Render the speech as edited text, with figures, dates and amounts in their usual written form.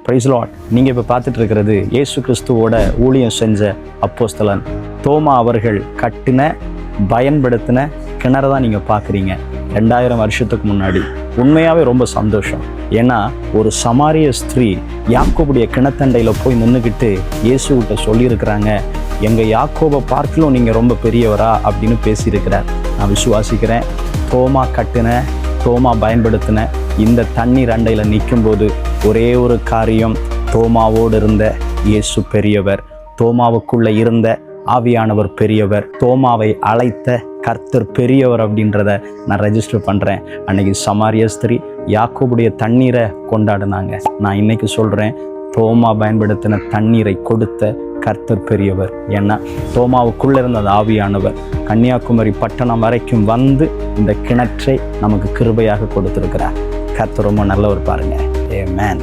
Price Lord. நீங்கள் இப்போ பார்த்துட்டு இருக்கிறது இயேசு கிறிஸ்துவோட ஊழியம் செஞ்ச அப்போஸ்தலன் தோமா அவர்கள் கட்டின பயன்படுத்தின கிணறு தான் நீங்கள் பார்க்குறீங்க 2000 வருஷத்துக்கு முன்னாடி. உண்மையாகவே ரொம்ப சந்தோஷம். ஏன்னா ஒரு சமாரிய ஸ்திரீ யாக்கோபுடைய கிணத்தண்டையில் போய் நின்றுக்கிட்டு இயேசுகிட்ட சொல்லியிருக்கிறாங்க, எங்கள் யாக்கோபை பார்க்கலும் நீங்கள் ரொம்ப பெரியவரா அப்படின்னு பேசியிருக்கிறார். நான் விசுவாசிக்கிறேன், தோமா கட்டின தோமா பயன்படுத்தின இந்த தண்ணீர் அண்டையில் நிற்கும்போது ஒரே ஒரு காரியம், தோமாவோடு இருந்த இயேசு பெரியவர், தோமாவுக்குள்ளே இருந்த ஆவியானவர் பெரியவர், தோமாவை அழைத்த கர்த்தர் பெரியவர் அப்படின்றத நான் ரெஜிஸ்டர் பண்ணுறேன். அன்னைக்கு சமாரிய ஸ்திரீ யாக்கோபுடைய தண்ணீரை கொண்டாடினாங்க. நான் இன்னைக்கு சொல்கிறேன், தோமா பயன்படுத்தின தண்ணீரை கொடுத்த கர்த்தர் பெரியவர். ஏன்னா தோமாவுக்குள்ளே இருந்த ஆவியானவர் கன்னியாகுமரி பட்டணம் வரைக்கும் வந்து இந்த கிணற்றை நமக்கு கிருபையாக கொடுத்துருக்கிறார். கர்த்தர் ரொம்ப நல்லவர் பாருங்க. ஆமென்.